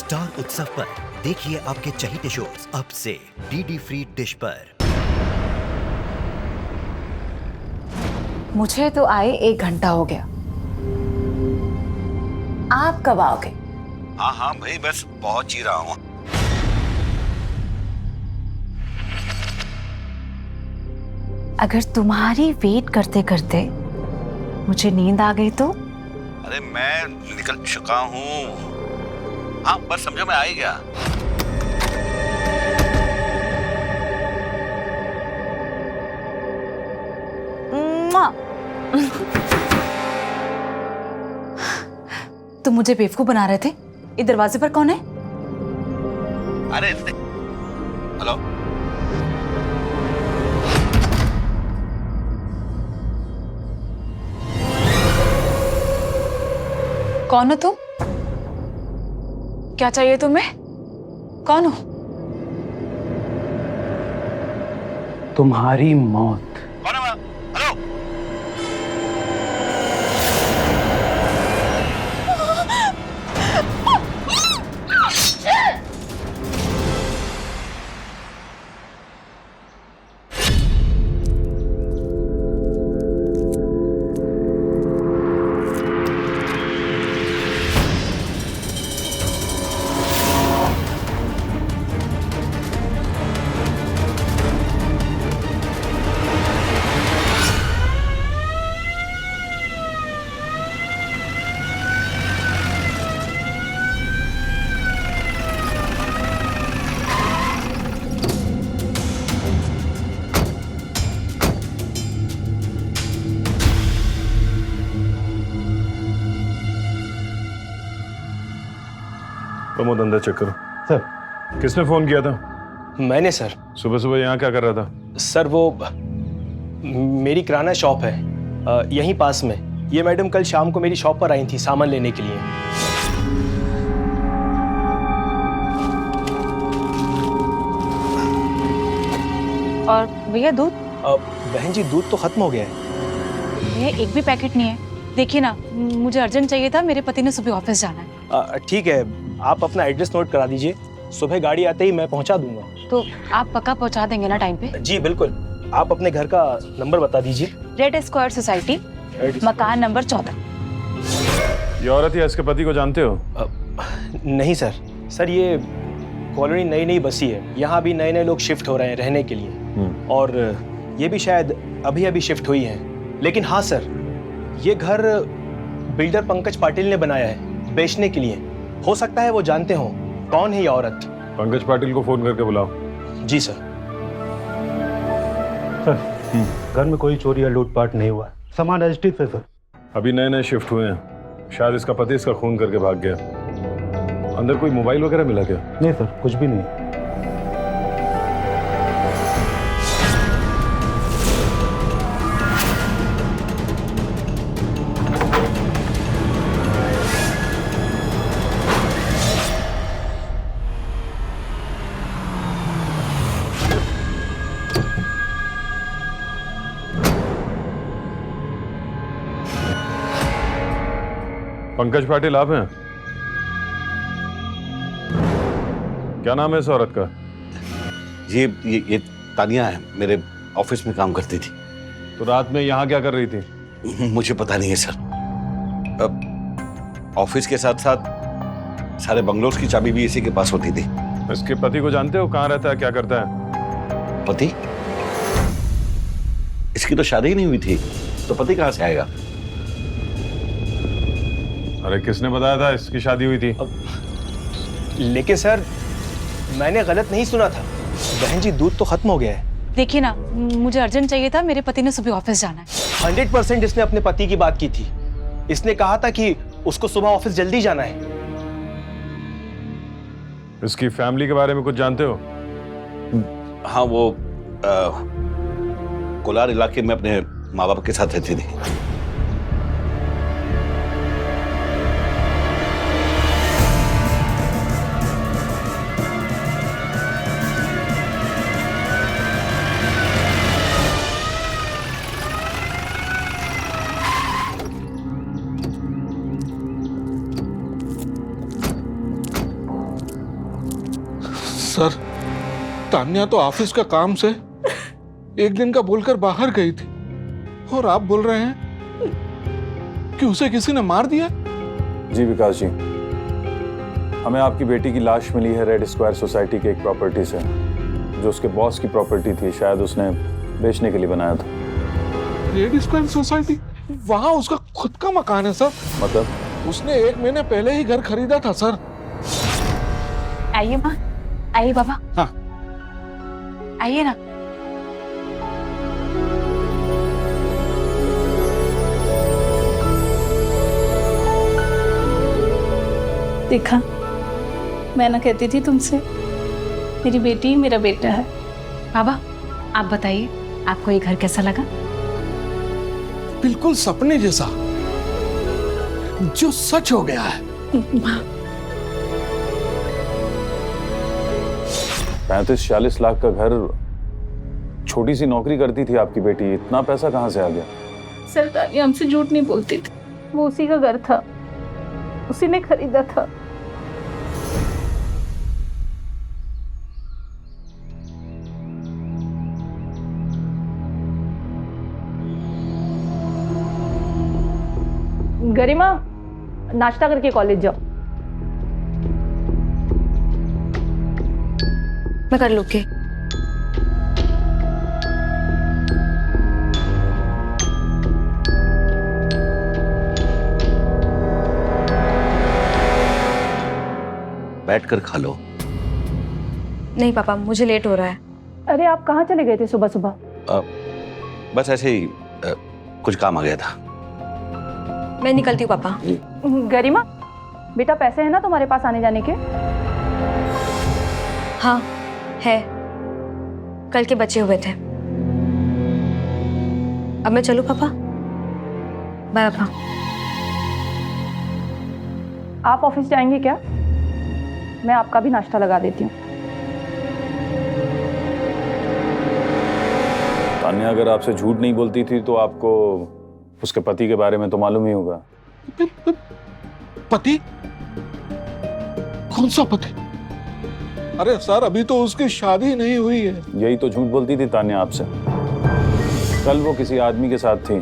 Star उत्सव पर देखिए आपके चहीते शोज अब से डीडी फ्री डिश पर। मुझे तो आए 1 घंटा हो गया। आप कब आओगे? हाँ भाई, बस पहुंच ही रहा हूँ। अगर तुम्हारी वेट करते करते मुझे नींद आ गई तो? अरे मैं निकल चुका हूँ। हाँ बस समझो मैं आ ही गया। तुम मुझे बेवकूफ बना रहे थे। इस दरवाजे पर कौन है? अरे हेलो, कौन हो तुम? क्या चाहिए तुम्हें? कौन हो? तुम्हारी मौत। कौन है वहाँ? हेलो, प्रमोद अंदर चेक करो। सर। किसने फोन किया था? मैंने सर। सुबह सुबह यहाँ क्या कर रहा था? सर वो मेरी किराना शॉप है यहीं पास में। ये मैडम कल शाम को मेरी शॉप पर आई थी सामान लेने के लिए। और भैया दूध? बहन जी दूध तो खत्म हो गया है। भैया एक भी पैकेट नहीं है। देखिए ना, मुझे अर्जेंट चाहिए था। मेरे पति ने सुबह ऑफिस जाना है। ठीक है, आप अपना एड्रेस नोट करा दीजिए। सुबह गाड़ी आते ही मैं पहुंचा दूंगा। तो आप पक्का पहुंचा देंगे ना टाइम पे? जी बिल्कुल। आप अपने घर का नंबर बता दीजिए। रेड स्क्वायर सोसाइटी, मकान नंबर 14। ये औरत या इसके पति को जानते हो? नहीं सर। सर ये कॉलोनी नई नई बसी है। यहाँ भी नए नए लोग शिफ्ट हो रहे हैं रहने के लिए। और ये भी शायद अभी अभी शिफ्ट हुई है। लेकिन हाँ सर, ये घर बिल्डर पंकज पाटिल ने बनाया है बेचने के लिए। हो सकता है वो जानते हो कौन है ये औरत। पंकज पाटिल को फोन करके बुलाओ। जी सर। सर, घर में कोई चोरी या लूटपाट नहीं हुआ। सामान एज इट इज है सर। अभी नए नए शिफ्ट हुए हैं, शायद इसका पति इसका खून करके भाग गया। अंदर कोई मोबाइल वगैरह मिला क्या? नहीं सर, कुछ भी नहीं। पंकज पाटिल आप हैं? क्या नाम है इस औरत का? ये तानिया है, मेरे ऑफिस में काम करती थी। तो रात में यहाँ क्या कर रही थी? मुझे पता नहीं है सर। ऑफिस के साथ साथ सारे बंगलोज की चाबी भी इसी के पास होती थी। इसके पति को जानते हो? कहाँ रहता है, क्या करता है? पति? इसकी तो शादी ही नहीं हुई थी, तो पति कहाँ से आएगा? अरे किसने बताया था इसकी शादी हुई थी? लेकिन सर मैंने गलत नहीं सुना था। बहन जी दूध तो खत्म हो गया है। देखिए ना, मुझे अर्जेंट चाहिए था। मेरे पति ने सुबह ऑफिस जाना है। 100% इसने अपने पति की बात की थी। इसने कहा था कि उसको सुबह ऑफिस जल्दी जाना है। इसकी फैमिली के बारे में कुछ जानते हो? हाँ, वो कोलार इलाके में अपने माँ बाप के साथ रहती थी। सर, तान्या तो ऑफिस का काम से एक दिन का बोलकर बाहर गई थी और आप बोल रहे हैं कि उसे किसी ने मार दिया। जी विकास जी, हमें आपकी बेटी की लाश मिली है रेड स्क्वायर सोसाइटी के एक प्रॉपर्टी से, जो उसके बॉस की प्रॉपर्टी थी। शायद उसने बेचने के लिए बनाया था। रेड स्क्वायर सोसाइटी, वहाँ उसका खुद का मकान है सर। मतलब उसने 1 महीने पहले ही घर खरीदा था सर। आइए माँ, आइए बाबा। हाँ। आइए ना। देखा, मैं ना कहती थी तुमसे, मेरी बेटी मेरा बेटा है। बाबा आप बताइए, आपको ये घर कैसा लगा? बिल्कुल सपने जैसा, जो सच हो गया है। 35-40 लाख का घर, छोटी सी नौकरी करती थी आपकी बेटी, इतना पैसा कहाँ से आ गया? सर, तानिया हमसे झूठ नहीं बोलती थी, वो उसी का घर था, उसी ने खरीदा था। गरिमा, नाश्ता करके कॉलेज जाओ। मैं कर लूंगी। बैठकर खा लो। नहीं पापा, मुझे लेट हो रहा है। अरे आप कहाँ चले गए थे सुबह सुबह? बस ऐसे ही कुछ काम आ गया था। मैं निकलती हूँ पापा। गरिमा, बेटा पैसे हैं ना तुम्हारे पास आने जाने के? हाँ है, कल के बचे हुए थे। अब मैं चलूँ पापा? बाय पापा। आप ऑफिस जाएंगे क्या? मैं आपका भी नाश्ता लगा देती हूँ। तान्या अगर आपसे झूठ नहीं बोलती थी तो आपको उसके पति के बारे में तो मालूम ही होगा। पति? कौन सा पति? अरे सर, अभी तो उसकी शादी नहीं हुई है। यही तो झूठ बोलती थी तान्या आपसे। कल वो किसी आदमी के साथ थी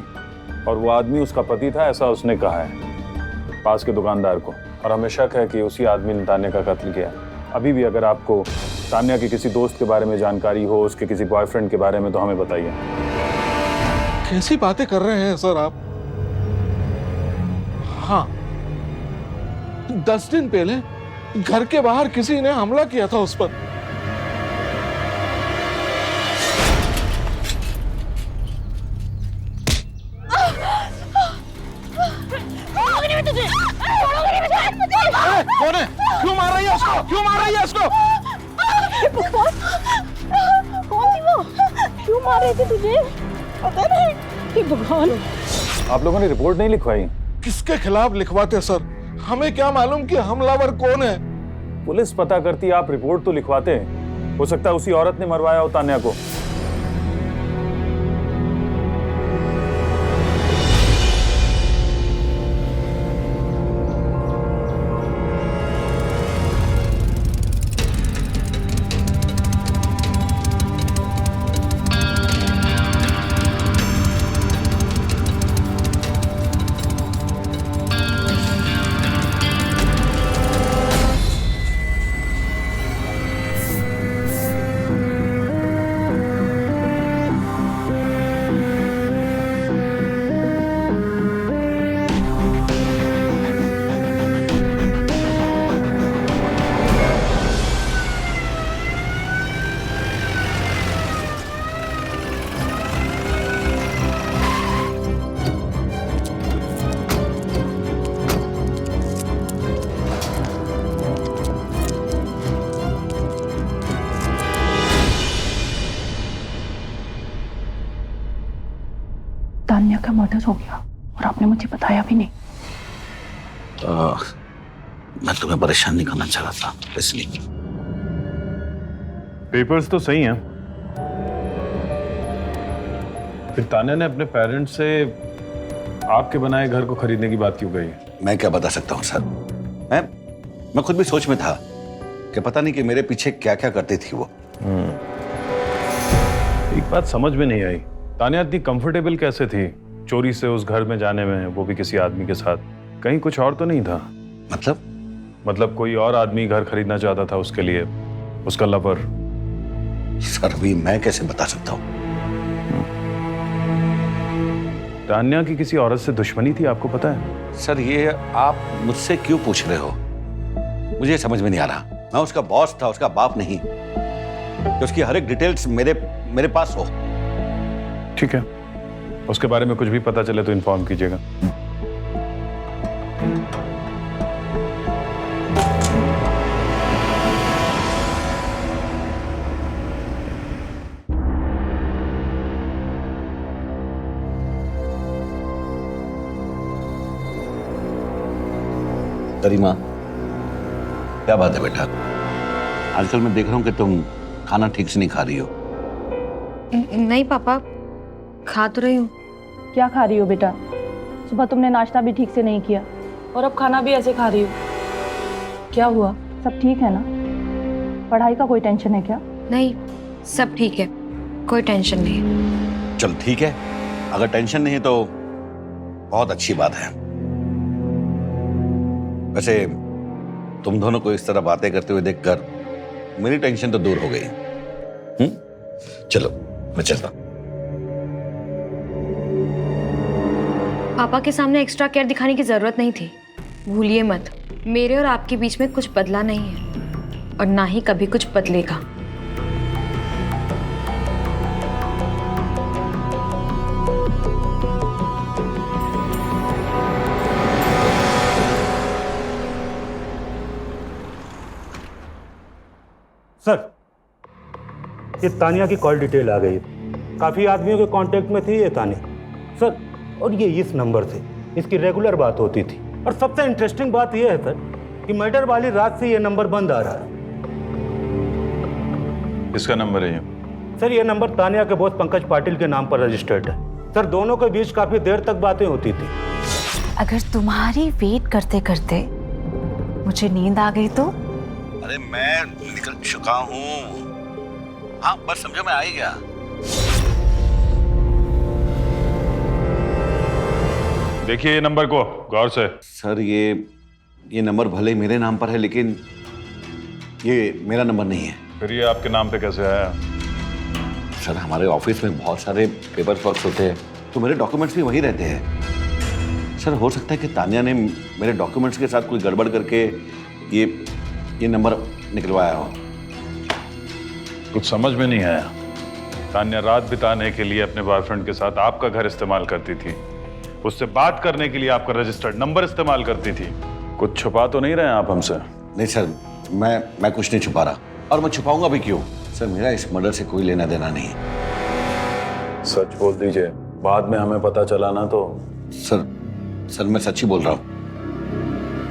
और वो आदमी उसका पति था, ऐसा उसने कहा है पास के दुकानदार को, और हमें शक है कि उसी आदमी ने तान्या का कत्ल किया। अभी भी अगर आपको तान्या के किसी दोस्त के बारे में जानकारी हो, उसके किसी बॉयफ्रेंड के बारे में, तो हमें बताइए। कैसी बातें कर रहे हैं सर आप? हाँ, 10 दिन पहले घर के बाहर किसी ने हमला किया था उस पर। कौन है? क्यों मार रही है उसको? क्यों मार रही है उसको? कौन थी वो? क्यों मार रही थी तुझे? पता नहीं। हे भगवान। आप लोगों ने रिपोर्ट नहीं लिखवाई? किसके खिलाफ लिखवाते सर? हमें क्या मालूम कि हमलावर कौन है? पुलिस पता करती, आप रिपोर्ट तो लिखवाते। हो सकता है उसी औरत ने मरवाया हो तान्या को। तान्या का मर्डर हो गया और आपने मुझे बताया भी नहीं। मैं तुम्हें परेशान नहीं करना चाह रहा था, इसलिए। पेपर्स तो सही हैं। फिर तान्या ने अपने पेरेंट्स से आपके बनाए घर को खरीदने की बात क्यों कही? मैं क्या बता सकता हूँ सर? मैं खुद भी सोच में था कि पता नहीं कि मेरे पीछे क्या क्या करती थी वो। एक बात समझ में नहीं आई, तान्या इतनी कंफर्टेबल कैसे थी चोरी से उस घर में जाने में, वो भी किसी आदमी के साथ? कहीं कुछ और तो नहीं था? मतलब कोई और आदमी घर खरीदना चाहता था उसके लिए, उसका लवर? सर भी मैं कैसे बता सकता हूँ? तान्या की किसी औरत से दुश्मनी थी, आपको पता है? सर ये आप मुझसे क्यों पूछ रहे हो? मुझे समझ में नहीं आ रहा। मैं उसका बॉस था, उसका बाप नहीं, कि उसकी हर एक डिटेल्स मेरे पास हो। ठीक है, उसके बारे में कुछ भी पता चले तो इन्फॉर्म कीजिएगा। गरिमा, क्या बात है बेटा? आजकल मैं देख रहा हूँ कि तुम खाना ठीक से नहीं खा रही हो। नहीं पापा, खा तो रही हूँ। क्या खा रही हो बेटा? सुबह तुमने नाश्ता भी ठीक से नहीं किया और अब खाना भी ऐसे खा रही हो। क्या हुआ? सब ठीक है ना? पढ़ाई का कोई टेंशन है क्या? नहीं, सब ठीक है, कोई टेंशन नहीं है। चल ठीक है, अगर टेंशन नहीं है तो बहुत अच्छी बात है। वैसे तुम दोनों को इस तरह बातें करते हुए देखकर मेरी टेंशन तो दूर हो गई। चलो मैं चलता। पापा के सामने एक्स्ट्रा केयर दिखाने की जरूरत नहीं थी। भूलिए मत, मेरे और आपके बीच में कुछ बदला नहीं है और ना ही कभी कुछ बदलेगा। सर, ये तानिया की कॉल डिटेल आ गई। काफ़ी आदमियों के कांटेक्ट में थी ये तानिया सर, और ये इस नंबर से इसकी रेगुलर बात होती थी। और सबसे इंटरेस्टिंग बात ये है सर कि मर्डर वाली रात से ये नंबर बंद आ रहा है। किसका नंबर है ये? सर ये नंबर तानिया के बॉस पंकज पाटिल के नाम पर रजिस्टर्ड है। सर दोनों के बीच काफ़ी देर तक बातें होती थी। अगर तुम्हारी वेट करते करते मुझे नींद आ गई तो? अरे मैं निकल चुका हूँ। हाँ बस समझो मैं आ ही गया। देखिए ये नंबर को गौर से। सर ये नंबर भले ही मेरे नाम पर है, लेकिन ये मेरा नंबर नहीं है। फिर ये आपके नाम पे कैसे आया? सर हमारे ऑफिस में बहुत सारे पेपर वर्क होते हैं, तो मेरे डॉक्यूमेंट्स भी वही रहते हैं। सर हो सकता है कि तानिया ने मेरे डॉक्यूमेंट्स के साथ कोई गड़बड़ करके ये नंबर निकलवाया हो। कुछ समझ में नहीं आया। तान्या रात बिताने के लिए अपने बॉयफ्रेंड के साथ आपका घर इस्तेमाल करती थी, उससे बात करने के लिए आपका रजिस्टर्ड नंबर इस्तेमाल करती थी। कुछ छुपा तो नहीं रहे आप हमसे? नहीं सर, मैं कुछ नहीं छुपा रहा, और मैं छुपाऊंगा भी क्यों? सर मेरा इस मर्डर से कोई लेना देना नहीं। सच बोल दीजिए, बाद में हमें पता चला ना तो। सर मैं सच ही बोल रहा हूँ,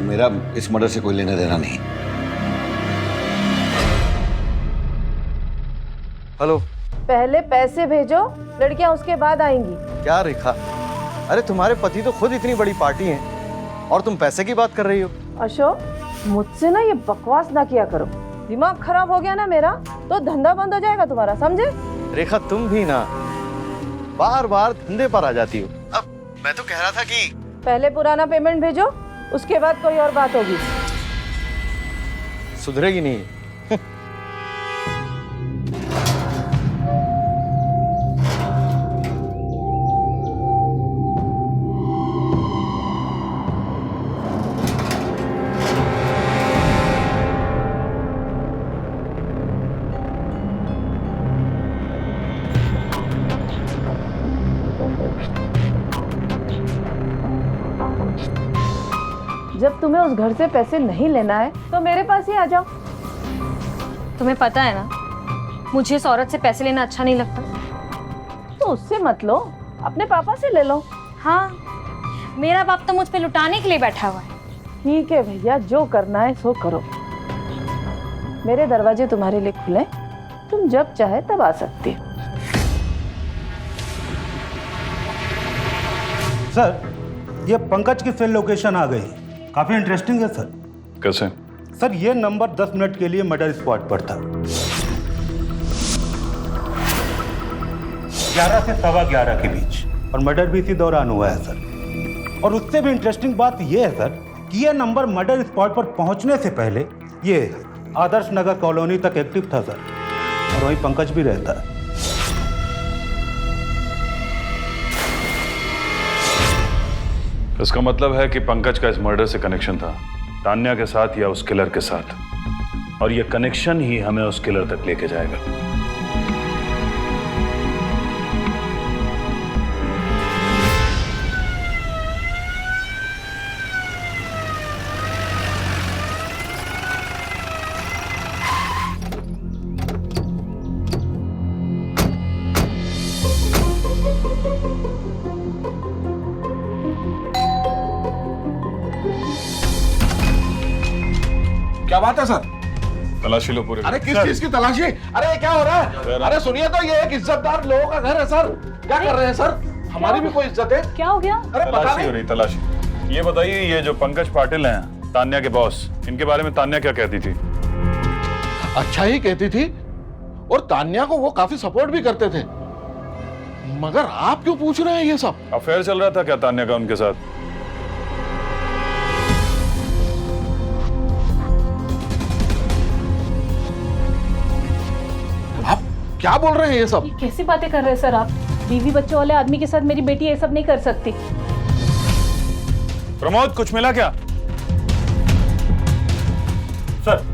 मेरा इस मर्डर से कोई लेना देना नहीं। हेलो, पहले पैसे भेजो, लड़कियां उसके बाद आएंगी। क्या रेखा, अरे तुम्हारे पति तो खुद इतनी बड़ी पार्टी हैं और तुम पैसे की बात कर रही हो। अशोक, मुझसे ना ये बकवास ना किया करो। दिमाग खराब हो गया ना मेरा तो धंधा बंद हो जाएगा तुम्हारा, समझे? रेखा तुम भी ना बार बार धंधे पर आ जाती हो। अब मैं तो कह रहा था कि पहले पुराना पेमेंट भेजो, उसके बाद कोई और बात होगी। सुधरेगी नहीं। जब तुम्हें उस घर से पैसे नहीं लेना है तो मेरे पास ही आ जाओ। तुम्हें पता है ना, मुझे इस औरत से पैसे लेना अच्छा नहीं लगता। तो उससे मत लो, अपने पापा से ले लो। हाँ, मेरा बाप तो मुझ पे लुटाने के लिए बैठा हुआ है। ठीक है भैया, जो करना है सो करो। मेरे दरवाजे तुम्हारे लिए खुले, तुम जब चाहे तब आ सकती हो। सर ये पंकज की सेल लोकेशन आ गई। काफी इंटरेस्टिंग है सर। कैसे? सर ये नंबर 10 मिनट के लिए मर्डर स्पॉट पर था। 11 से 11:15 के बीच, और मर्डर भी इसी दौरान हुआ है सर। और उससे भी इंटरेस्टिंग बात यह है सर कि यह नंबर मर्डर स्पॉट पर पहुंचने से पहले ये आदर्श नगर कॉलोनी तक एक्टिव था सर, और वहीं पंकज भी रहता है। इसका मतलब है कि पंकज का इस मर्डर से कनेक्शन था, तान्या के साथ या उस किलर के साथ, और ये कनेक्शन ही हमें उस किलर तक लेके जाएगा। क्या बात है सर? तलाशी लो पूरे। अरे किस चीज की तलाशी? अरे ये क्या हो रहा है? अरे सुनिए तो, ये एक इज्जतदार लोगों का घर है सर। क्या कर रहे हैं सर? हमारी भी कोई इज्जत है। क्या हो गया? अरे पता तलाशी नहीं। हो रही तलाशी। ये बताइए, ये जो पंकज पाटिल हैं, तान्या के बॉस, इनके बारे में तान्या क्या कहती थी? अच्छा ही कहती थी, और तान्या को वो काफी सपोर्ट भी करते थे। मगर आप क्यों पूछ रहे हैं ये सब? अफेयर चल रहा था क्या तान्या का उनके साथ? आप क्या बोल रहे हैं ये सब? ये कैसी बातें कर रहे हैं सर आप? बीवी बच्चों वाले आदमी के साथ मेरी बेटी ये सब नहीं कर सकती। प्रमोद, कुछ मिला क्या? सर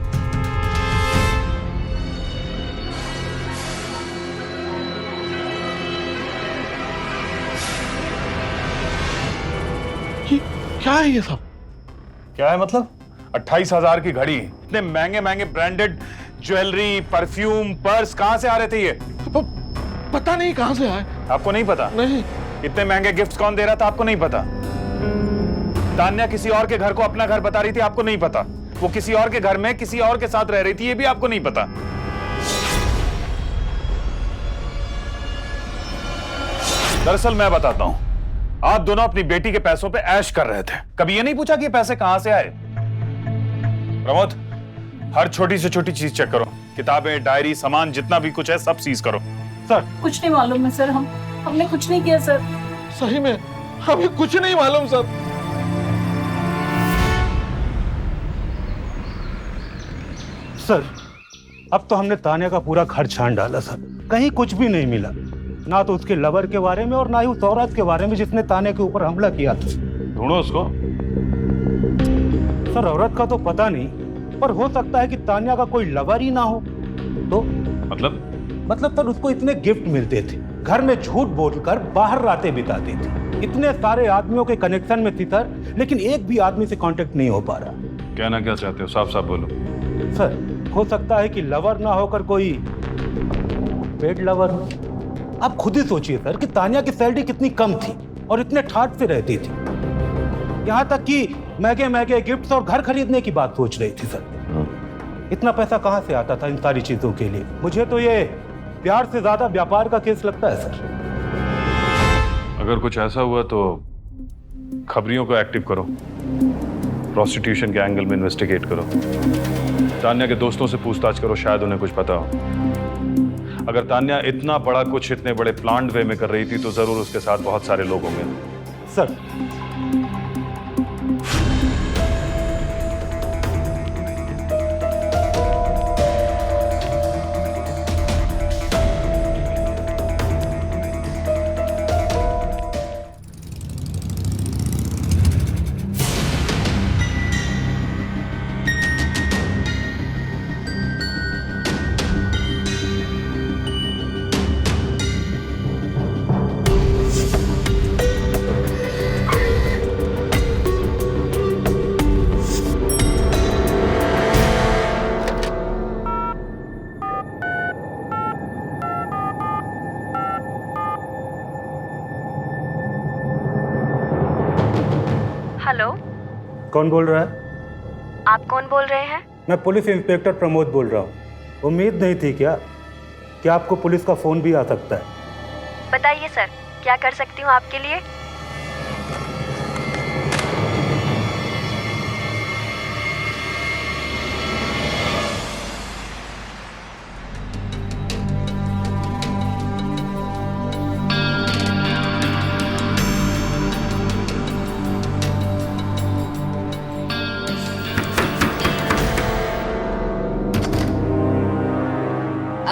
क्या है ये सब? क्या है मतलब? 28,000 की घड़ी, इतने महंगे महंगे ब्रांडेड ज्वेलरी, परफ्यूम, पर्स कहां से आ रहे थे ये? पता नहीं कहां से आए। आपको नहीं पता? नहीं। इतने महंगे गिफ्ट्स कौन दे रहा था आपको नहीं पता? तान्या किसी और के घर को अपना घर बता रही थी, आपको नहीं पता? वो किसी और के घर में किसी और के साथ रह रही थी, ये भी आपको नहीं पता? दरअसल मैं बताता हूं, आप दोनों अपनी बेटी के पैसों पे ऐश कर रहे थे। कभी ये नहीं पूछा कि ये पैसे कहां से आए? प्रमोद, हर छोटी से छोटी चीज चेक करो, किताबें, डायरी, सामान जितना भी कुछ है सब सीज करो। सर कुछ नहीं मालूम है सर, हमने कुछ नहीं किया सर। सही में हमें कुछ नहीं मालूम सर। सर अब तो हमने तान्या का पूरा घर छान डाला सर, कहीं कुछ भी नहीं मिला, ना तो उसके लवर के बारे में और ना ही उस औरत के बारे में जिसने तान्या के ऊपर हमला किया था। ढूंढो उसको। सर औरत का तो पता नहीं, पर हो सकता है कि तान्या का कोई लवर ही ना हो तो। मतलब सर उसको इतने गिफ्ट मिलते थे, घर में झूठ बोलकर बाहर रातें बिताती थी, इतने सारे आदमियों के कनेक्शन में थी सर, लेकिन एक भी आदमी से कांटेक्ट नहीं हो पा रहा। कहना क्या चाहते हो? साफ साफ बोलो। सर हो सकता है कि लवर ना होकर कोई पेड लवर हो। आप खुद ही सोचिए सर कि तान्या की सैलरी कितनी कम थी और इतने ठाट से रहती थी, यहाँ तक कि महंगे महंगे गिफ्ट्स और घर खरीदने की बात सोच रही थी सर। इतना पैसा कहाँ से आता था इन सारी चीजों के लिए? मुझे तो ये प्यार से ज्यादा व्यापार का केस लगता है सर। अगर कुछ ऐसा हुआ तो खबरियों को एक्टिव करो, प्रोस्टिट्यूशन के एंगल में इन्वेस्टिगेट करो, तान्या के दोस्तों से पूछताछ करो, शायद उन्हें कुछ पता हो। अगर तान्या इतना बड़ा कुछ इतने बड़े प्लान्ड वे में कर रही थी तो जरूर उसके साथ बहुत सारे लोग होंगे। सर हेलो, कौन बोल रहा है? आप कौन बोल रहे हैं? मैं पुलिस इंस्पेक्टर प्रमोद बोल रहा हूँ। उम्मीद नहीं थी क्या कि आपको पुलिस का फोन भी आ सकता है? बताइए सर, क्या कर सकती हूँ आपके लिए?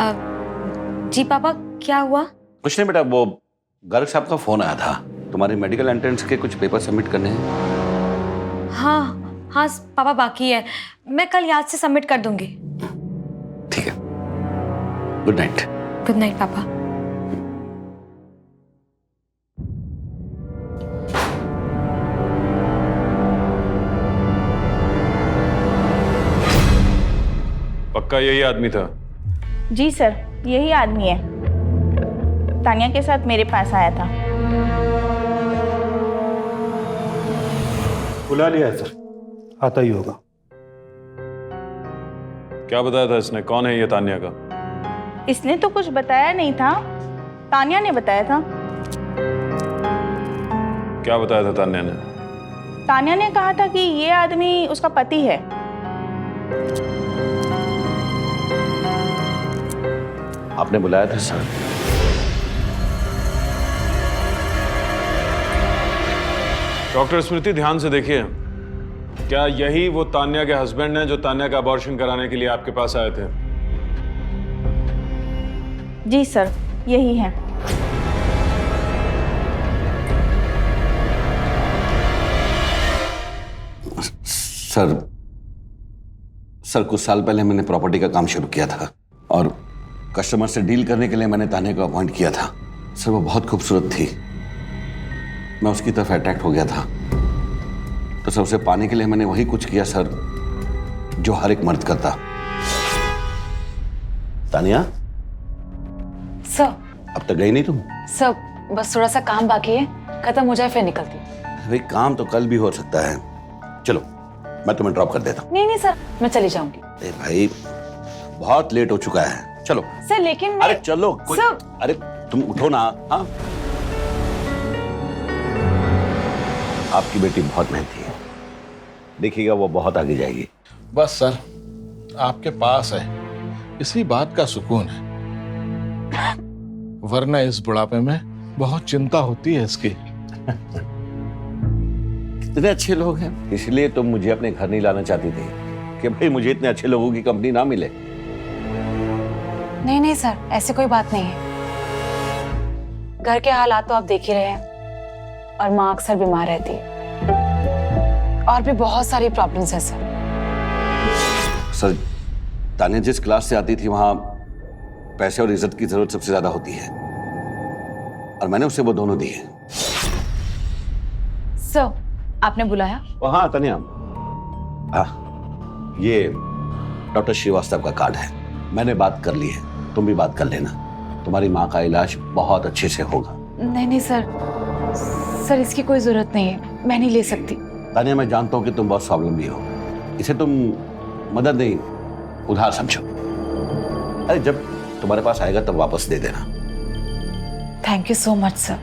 जी पापा, क्या हुआ? कुछ नहीं बेटा, वो गर्ग साहब का फोन आया था, तुम्हारी मेडिकल एंट्रेंस के कुछ पेपर सबमिट करने हैं। हाँ हाँ पापा, बाकी है, मैं कल याद से सबमिट कर दूंगी। ठीक है, गुड नाइट। गुड नाइट पापा। पक्का यही आदमी था? जी सर, यही आदमी है। तानिया के साथ मेरे पास आया था। बुला लिया है सर, आता ही होगा। क्या बताया था इसने? कौन है ये तान्या का? इसने तो कुछ बताया नहीं था, तानिया ने बताया था। क्या बताया था तान्या ने? तानिया ने कहा था कि ये आदमी उसका पति है। आपने बुलाया था सर? डॉक्टर स्मृति, ध्यान से देखिए, क्या यही वो तान्या के हस्बैंड हैं जो तान्या का अबॉर्शन कराने के लिए आपके पास आए थे? जी सर, यही है। सर कुछ साल पहले मैंने प्रॉपर्टी का काम शुरू किया था और कस्टमर से डील करने के लिए मैंने तान्या को अपॉइंट किया था। सर वो बहुत खूबसूरत थी, मैं उसकी तरफ अट्रैक्ट हो गया था, तो सर उसे पाने के लिए मैंने वही कुछ किया सर जो हर एक मर्द करता। तानिया, सर। अब तक गई नहीं तुम? सर बस थोड़ा सा काम बाकी है, खत्म हो जाए फिर निकलती। भाई काम तो कल भी हो सकता है, चलो मैं तुम्हें ड्रॉप कर देता हूँ। नहीं सर, मैं चली जाऊंगी। अरे भाई बहुत लेट हो चुका है, चलो। सर लेकिन अरे चलो सर। अरे तुम उठो ना। हाँ, आपकी बेटी बहुत मेहनती है, देखिएगा वो बहुत आगे जाएगी। बस सर, आपके पास है इसी बात का सुकून है, वरना इस बुढ़ापे में बहुत चिंता होती है इसकी। कितने अच्छे लोग हैं, इसलिए तुम मुझे अपने घर नहीं लाना चाहती थी कि भाई मुझे इतने अच्छे लोगों की कंपनी ना मिले। नहीं सर, ऐसी कोई बात नहीं है। घर के हालात तो आप देख ही रहे हैं, और माँ अक्सर बीमार रहती है, और भी बहुत सारी प्रॉब्लम्स हैं सर तान्या जिस क्लास से आती थी वहां पैसे और इज्जत की जरूरत सबसे ज्यादा होती है, और मैंने उसे वो दोनों दिए। सर आपने बुलाया? हाँ तान्या, ये डॉक्टर श्रीवास्तव का कार्ड है, मैंने बात कर ली है, तुम भी बात कर लेना, तुम्हारी माँ का इलाज बहुत अच्छे से होगा। नहीं सर, इसकी कोई जरूरत नहीं है, मैं नहीं ले सकती। तानिया मैं जानता हूँ कि तुम बहुत प्रॉब्लम भी हो, इसे तुम मदद नहीं उधार समझो। अरे जब तुम्हारे पास आएगा तब वापस दे देना। Thank you so much sir.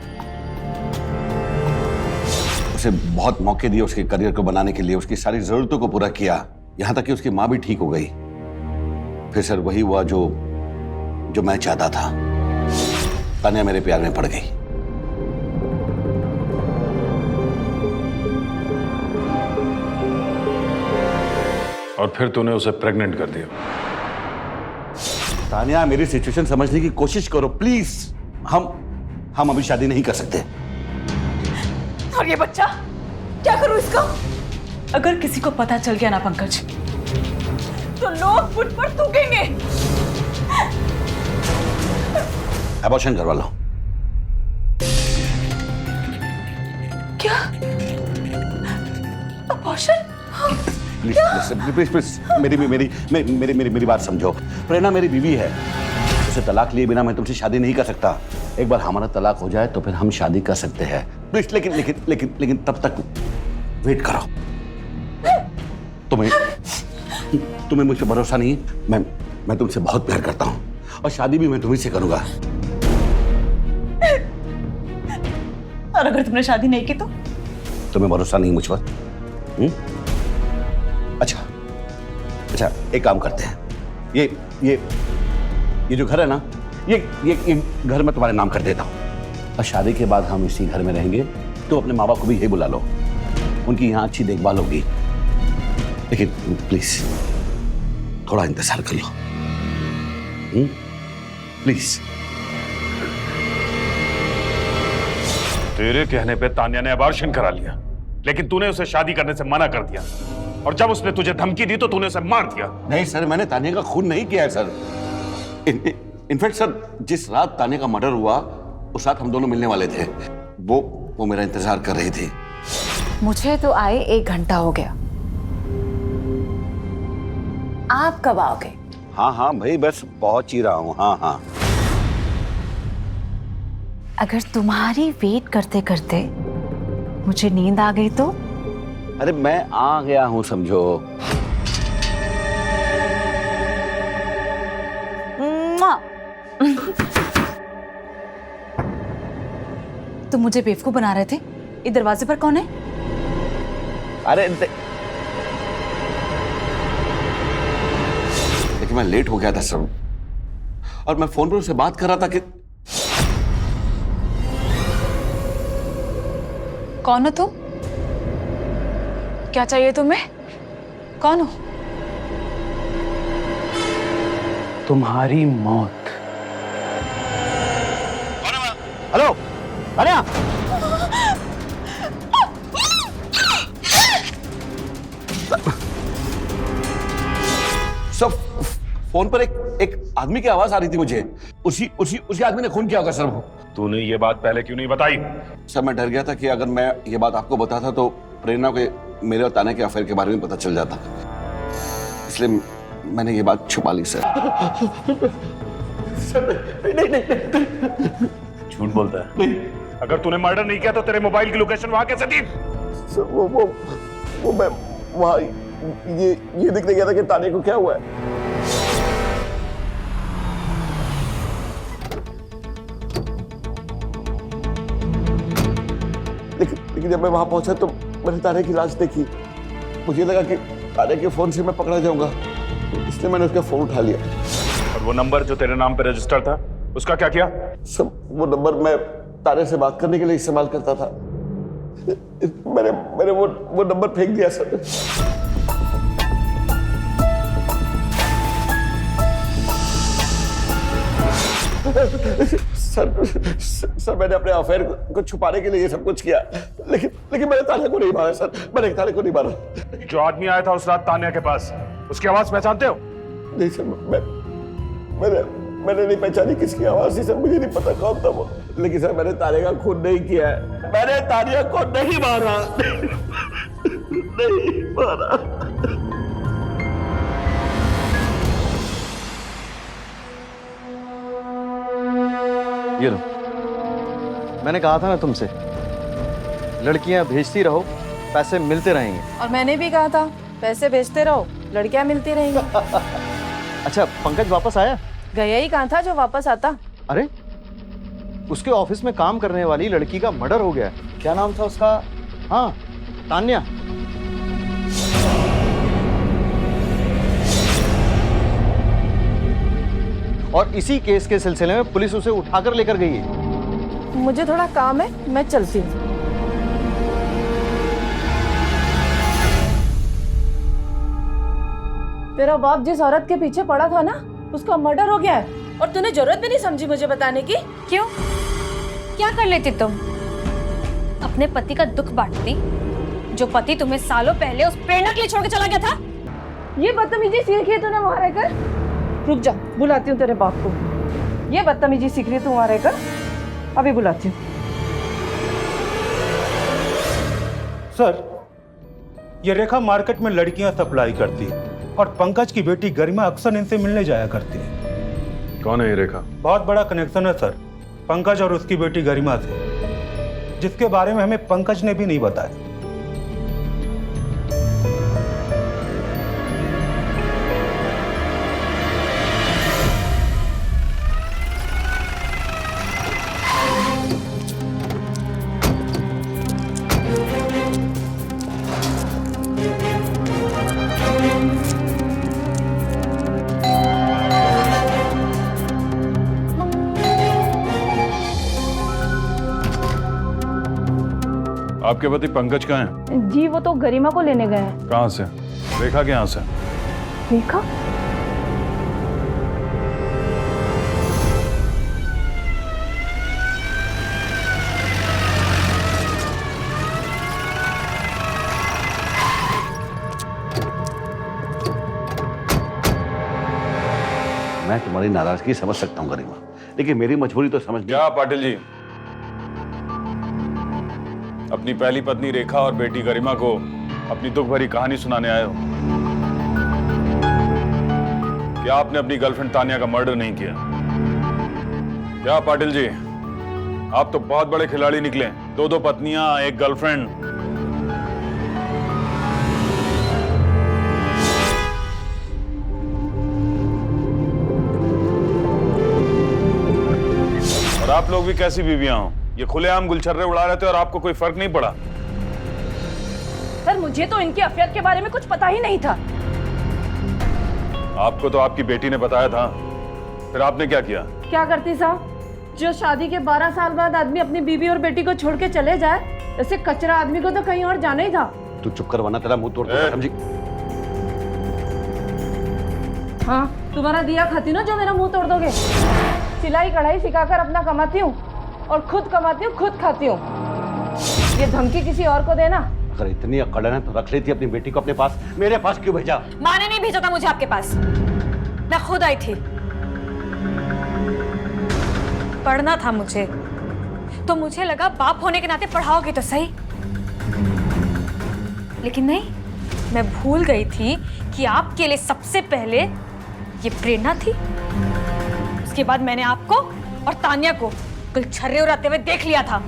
उसे बहुत मौके दिए उसके करियर को बनाने के लिए, उसकी सारी जरूरतों को पूरा किया, यहां तक कि उसकी माँ भी ठीक हो गई। फिर सर वही हुआ जो मैं चाहता था, तानिया मेरे प्यार में पड़ गई। और फिर तूने उसे प्रेग्नेंट कर दिया। तानिया मेरी सिचुएशन समझने की कोशिश करो प्लीज। हम अभी शादी नहीं कर सकते। और ये बच्चा, क्या करूं इसका? अगर किसी को पता चल गया ना पंकज, तो लोग मुझ पर थूकेंगे। अबॉर्शन करवा लो। क्या? अबॉर्शन? प्लीज मेरी बात समझो। प्रेरणा मेरी बीवी है, उसे तलाक लिए बिना मैं तुमसे शादी नहीं कर सकता। एक बार हमारा तलाक हो जाए तो फिर हम शादी कर सकते हैं प्लीज। लेकिन तब तक वेट करो। तुम्हें मुझ पर भरोसा नहीं है? मैं तुमसे बहुत प्यार करता हूं और शादी भी मैं तुम्ही से करूंगा। और अगर तुमने शादी नहीं की तो? तुम्हें भरोसा नहीं मुझ पर? अच्छा एक काम करते हैं, ये जो घर है ना, ये घर मैं तुम्हारे नाम कर देता हूँ, और शादी के बाद हम इसी घर में रहेंगे। तो अपने माँ बाप को भी यही बुला लो, उनकी यहाँ अच्छी देखभाल होगी। लेकिन प्लीज थोड़ा इंतजार कर लो। प्लीज। तेरे कहने पे तान्या ने अबॉर्शन करा लिया, लेकिन तूने उसे शादी करने से मना कर दिया, और जब उसने तुझे धमकी दी तो तूने उसे मार दिया। नहीं सर, मैंने तान्या का खून नहीं किया है सर। इनफैक्ट सर, जिस रात तान्या का मर्डर हुआ उस रात हम दोनों मिलने वाले थे। वो मेरा इंतजार कर रही थी। मुझे तो आए 1 घंटा हो गया, आप कब आओगे? हाँ हाँ भाई, बस पहुंच ही रहा हूँ। हाँ हाँ। अगर तुम्हारी वेट करते करते मुझे नींद आ गई तो? अरे मैं आ गया हूँ समझो। तुम मुझे बेवकूफ बना रहे थे। ये दरवाजे पर कौन है? अरे लेकिन मैं लेट हो गया था सर, और मैं फोन पर उससे बात कर रहा था कि कौन हो तुम? क्या चाहिए तुम्हें? कौन हो? तुम्हारी मौत। हेलो, तान्या। सब फोन पर एक आदमी की आवाज आ रही थी मुझे। उसी आदमी ने खून किया होगा सर। वो तूने ये बात पहले क्यों नहीं बताई? सर मैं डर गया था कि अगर मैं ये बात आपको बताता तो प्रेरणा को मेरे और तान्या के अफेयर के बारे में पता चल जाता, इसलिए मैंने ये बात छुपा ली सर। नहीं। झूठ बोलता है। नहीं। अगर तूने मर्डर नहीं किया तो तेरे मोबाइल की लोकेशन वहां कैसे थी? सर वो मैं वहां ये दिखने गया था कि तान्या को क्या हुआ है। लेकिन जब मैं वहां पहुंचा तो मैंने तान्या की लाश देखी। मुझे लगा कि तान्या के फोन से मैं पकड़ा जाऊंगा, इसलिए मैंने उसका फोन उठा लिया। और वो नंबर जो तेरे नाम पे रजिस्टर था, उसका क्या किया? सब वो नंबर मैं तान्या से बात करने के लिए इस्तेमाल करता था। मैंने वो नंबर फेंक दिया सर। सर मैंने अपने अफेयर को छुपाने के लिए ये सब कुछ किया, लेकिन मैंने तान्या को नहीं मारा सर। मैंने तान्या को नहीं मारा। जो आदमी आया था उस रात तान्या के पास, उसकी आवाज पहचानते हो? नहीं सर, मैंने नहीं पहचानी किसकी आवाज थी सर। मुझे नहीं पता कौन था वो, लेकिन सर मैंने तान्या का खून नहीं किया है। मैंने तान्या को नहीं मारा। नहीं मारा। ये लो, मैंने कहा था ना तुमसे, लड़कियां भेजती रहो, पैसे मिलते रहेंगे। और मैंने भी कहा था पैसे भेजते रहो, लड़कियां मिलती रहेंगी। अच्छा, पंकज वापस आया? गया ही कहाँ था जो वापस आता। अरे, उसके ऑफिस में काम करने वाली लड़की का मर्डर हो गया। क्या नाम था उसका? हाँ, तान्या। और इसी केस के सिलसिले में पुलिस उसे उठाकर लेकर गई है। मुझे थोड़ा काम है, मैं चलती हूँ। तेरा बाप जिस औरत के पीछे पड़ा था ना, उसका मर्डर हो गया है, और तूने जरूरत भी नहीं समझी मुझे बताने की। क्यों? क्या कर लेती तुम? अपने पति का दुख बांटती, जो पति तुम्हें सालों पहले उस प्रेरणा के लिए छोड़ के चला गया था। ये बदतमीजी सीखी है तूने वहां रहकर? रुक जा, बुलाती हूँ तेरे बाप को। ये बदतमीजी सीख रही है तू वहां रहकर? अभी बुलाती हूँ। सर, ये रेखा मार्केट में लड़कियां सप्लाई करती है, और पंकज की बेटी गरिमा अक्सर इनसे मिलने जाया करती है। कौन है ये रेखा? बहुत बड़ा कनेक्शन है सर, पंकज और उसकी बेटी गरिमा से, जिसके बारे में हमें पंकज ने भी नहीं बताया। आपके पति पंकज कहाँ हैं? जी वो तो गरिमा को लेने गए हैं। कहाँ से? रेखा के यहाँ से? रेखा? मैं तुम्हारी नाराजगी समझ सकता हूँ गरिमा, लेकिन मेरी मजबूरी तो समझ क्या पाटिल जी, अपनी पहली पत्नी रेखा और बेटी गरिमा को अपनी दुख भरी कहानी सुनाने आए हो? क्या आपने अपनी गर्लफ्रेंड तानिया का मर्डर नहीं किया? क्या पाटिल जी, आप तो बहुत बड़े खिलाड़ी निकले। 2 पत्नियां, 1 गर्लफ्रेंड। और आप लोग भी कैसी बीवियां हो? ये खुलेआम गुलछर्रे उड़ा रहे थे और आपको कोई फर्क नहीं पड़ा? सर मुझे तो इनके अफेयर के बारे में कुछ पता ही नहीं था। आपको तो आपकी बेटी ने बताया था, फिर आपने क्या किया? क्या करती साहब, जो शादी के 12 साल बाद आदमी अपनी बीवी और बेटी को छोड़ के चले जाए, ऐसे कचरा आदमी को तो कहीं और जाना ही था। तू चुप कर वरना तेरा मुंह तोड़ दूंगा, समझी? हाँ, तुम्हारा दिया खाती ना जो मेरा मुंह तोड़ दोगे। सिलाई कढ़ाई सिखाकर अपना कमाती हूँ और खुद कमाती हूँ, खुद खाती हूँ। ये धमकी किसी और को देना। अगर इतनी अकड़ है तो रख लेती अपनी बेटी को अपने पास, मेरे पास क्यों भेजा? माँ ने नहीं भेजा था मुझे आपके पास, मैं खुद आई थी। पढ़ना था मुझे, तो मुझे लगा बाप होने के नाते पढ़ाओगे तो सही, लेकिन नहीं, मैं भूल गई थी कि आपके लिए सबसे पहले ये प्रेरणा थी। उसके बाद मैंने आपको और तानिया को गुलछर्रे उड़ाते हुए देख लिया था।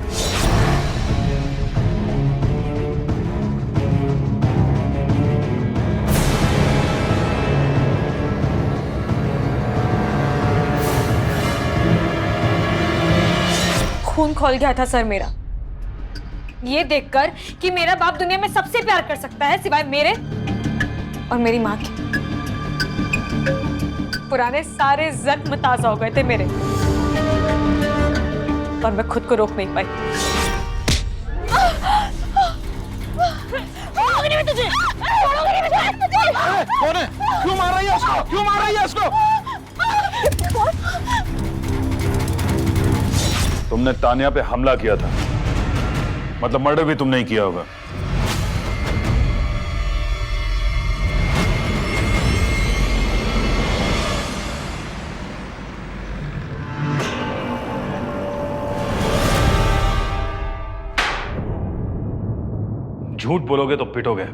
खून खौल गया था सर मेरा, ये देखकर कि मेरा बाप दुनिया में सबसे प्यार कर सकता है सिवाय मेरे और मेरी माँ के। पुराने सारे जख्म ताजा हो गए थे मेरे, और मैं खुद को रोक नहीं पाई। तुझे कौन है? क्यों मार रही है उसको? क्यों मार रही है उसको? तुमने तानिया पे हमला किया था, मतलब मर्डर भी तुमने ही किया होगा। झूठ बोलोगे तो पिटोगे।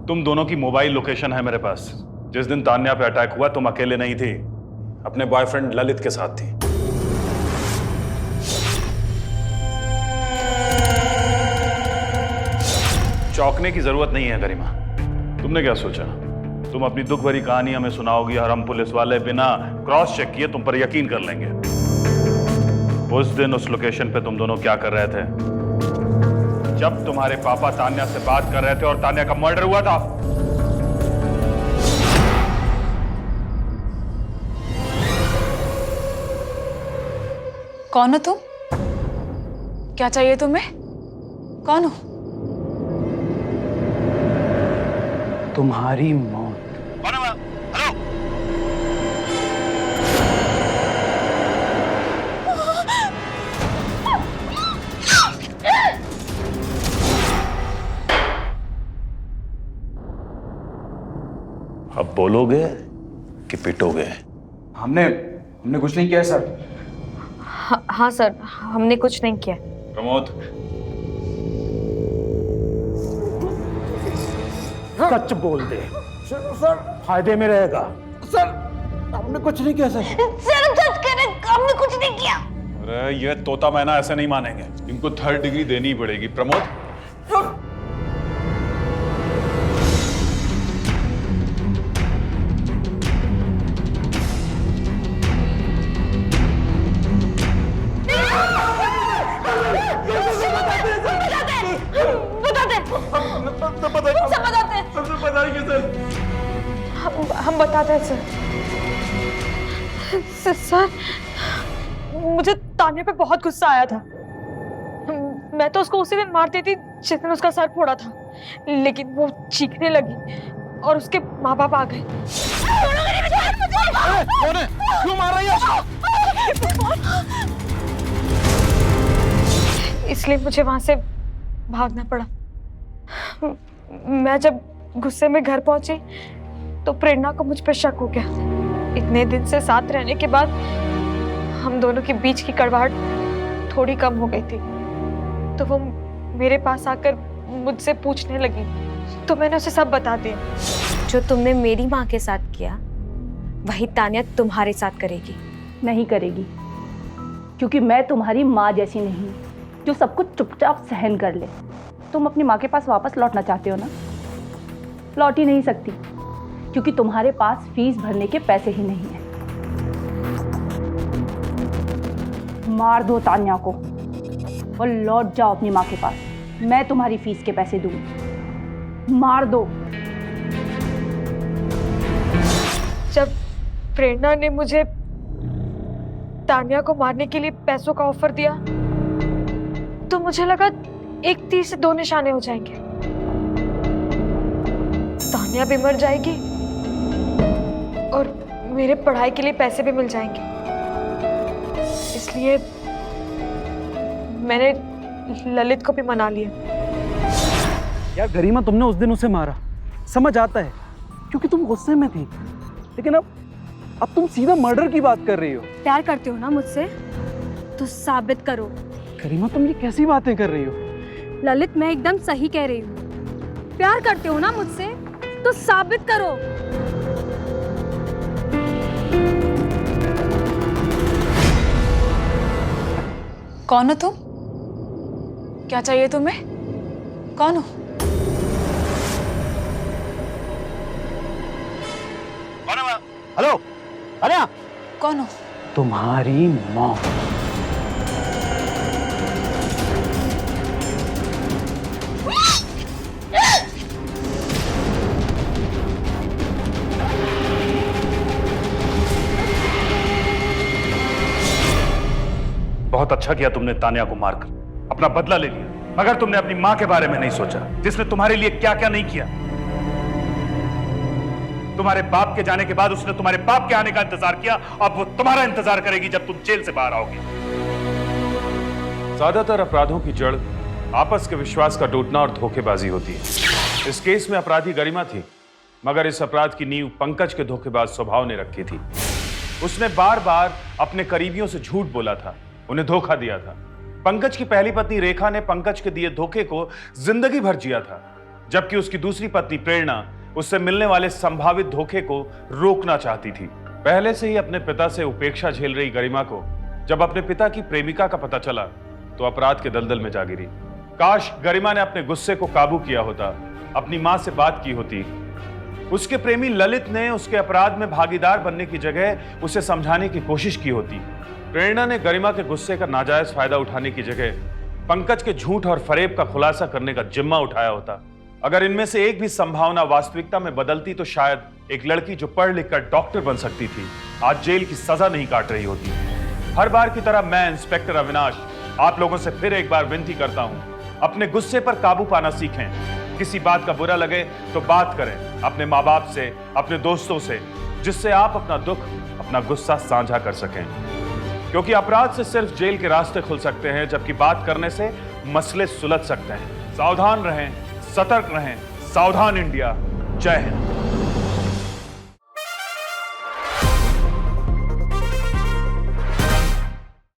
तुम दोनों की मोबाइल लोकेशन है मेरे पास। जिस दिन तान्या पे अटैक हुआ तुम अकेले नहीं थी, अपने बॉयफ्रेंड ललित के साथ थी। चौंकने की जरूरत नहीं है गरिमा। तुमने क्या सोचा तुम अपनी दुख भरी कहानी हमें सुनाओगी और हम पुलिस वाले बिना क्रॉस चेक किए तुम पर यकीन कर लेंगे? उस दिन उस लोकेशन पे तुम दोनों क्या कर रहे थे जब तुम्हारे पापा तान्या से बात कर रहे थे और तान्या का मर्डर हुआ था? कौन हो तुम? क्या चाहिए तुम्हें? कौन हो? तुम्हारी मौत। हेलो, अब बोलोगे कि पिटोगे? हमने कुछ नहीं किया सर। हाँ सर, हमने कुछ नहीं किया। प्रमोद, सच बोल दे सर, फायदे में रहेगा। सर हमने कुछ नहीं किया सर। सर सच कह रहे, हमने कुछ नहीं किया। अरे ये तोता मैना ऐसे नहीं मानेंगे, इनको 3rd डिग्री देनी ही पड़ेगी। प्रमोद, हम बताते हैं सर। सर मुझे तान्या पे बहुत गुस्सा आया था। मैं तो उसको उसी दिन मार देती जिस दिन उसका सर फोड़ा था, लेकिन वो चीखने लगी और उसके माँ बाप आ गए। कौन है? क्यों मार रही है उसको? इसलिए मुझे वहां से भागना पड़ा। मैं जब गुस्से में घर पहुंची तो प्रेरणा को मुझ पर शक हो गया। इतने दिन से साथ रहने के बाद हम दोनों के बीच की कड़वाहट थोड़ी कम हो गई थी, तो वो मेरे पास आकर मुझसे पूछने लगी, तो मैंने उसे सब बता दिया। जो तुमने मेरी माँ के साथ किया वही तान्या तुम्हारे साथ करेगी। नहीं करेगी, क्योंकि मैं तुम्हारी माँ जैसी नहीं जो सब कुछ चुपचाप सहन कर ले। तुम अपनी माँ के पास वापस लौटना चाहते हो ना? लौट ही नहीं सकती, क्योंकि तुम्हारे पास फीस भरने के पैसे ही नहीं हैं। मार दो तान्या को और लौट जाओ अपनी माँ के पास। मैं तुम्हारी फीस के पैसे दूंगी। मार दो। जब प्रेरणा ने मुझे तान्या को मारने के लिए पैसों का ऑफर दिया तो मुझे लगा एक तीर से दो निशाने हो जाएंगे। तान्या भी मर जाएगी और मेरे पढ़ाई के लिए पैसे भी मिल जाएंगे। इसलिए मैंने ललित को भी मना लिया। यार गरिमा, तुमने उस दिन उसे मारा, समझ आता है क्योंकि तुम गुस्से में थी, लेकिन अब तुम सीधा मर्डर की बात कर रही हो। प्यार करते हो ना मुझसे, तो साबित करो। गरिमा, तुम ये कैसी बातें कर रही हो? ललित, मैं एकदम सही कह रही हूँ। प्यार करते हो ना मुझसे, तो साबित करो। कौन हो तुम? क्या चाहिए तुम्हें? कौन हो? हेलो, अरे कौन हो? तुम्हारी माँ। बहुत अच्छा किया तुमने तान्या को मारकर अपना बदला ले लिया, मगर तुमने अपनी मां के बारे में नहीं सोचा, जिसने तुम्हारे लिए क्या क्या नहीं किया। तुम्हारे बाप के जाने के बाद उसने तुम्हारे बाप के आने का इंतजार किया, अब वो तुम्हारा इंतजार करेगी जब तुम जेल से बाहर आओगे। ज्यादातर अपराधों की जड़ आपस के विश्वास का टूटना और धोखेबाजी होती है। इस केस में अपराधी गरिमा थी, मगर इस अपराध की नींव पंकज के धोखेबाज स्वभाव ने रखी थी। उसने बार बार अपने करीबियों से झूठ बोला था, उन्हें धोखा दिया था। पंकज की पहली पत्नी रेखा ने पंकज के दिए धोखे को जिंदगी भर जिया था, जबकि उसकी दूसरी पत्नी प्रेरणा उससे मिलने वाले संभावित धोखे को रोकना चाहती थी। पहले से ही अपने पिता से उपेक्षा झेल रही गरिमा को जब अपने पिता की प्रेमिका का पता चला तो अपराध के दलदल में जा गिरी। काश गरिमा ने अपने गुस्से को काबू किया होता, अपनी मां से बात की होती। उसके प्रेमी ललित ने उसके अपराध में भागीदार बनने की जगह उसे समझाने की कोशिश की होती। प्रेरणा ने गरिमा के गुस्से का नाजायज फायदा उठाने की जगह पंकज के झूठ और फरेब का खुलासा करने का जिम्मा उठाया होता। अगर इनमें से एक भी संभावना वास्तविकता में बदलती तो शायद एक लड़की जो पढ़ लिखकर डॉक्टर बन सकती थी आज जेल की सजा नहीं काट रही होती। हर बार की तरह मैं इंस्पेक्टर अविनाश आप लोगों से फिर एक बार विनती करता हूं, अपने गुस्से पर काबू पाना सीखें। किसी बात का बुरा लगे तो बात करें अपने माँ बाप से, अपने दोस्तों से, जिससे आप अपना दुख, अपना गुस्सा साझा कर सकें। क्योंकि अपराध से सिर्फ जेल के रास्ते खुल सकते हैं, जबकि बात करने से मसले सुलझ सकते हैं। सावधान रहें, सतर्क रहें। सावधान इंडिया। जय हिंद।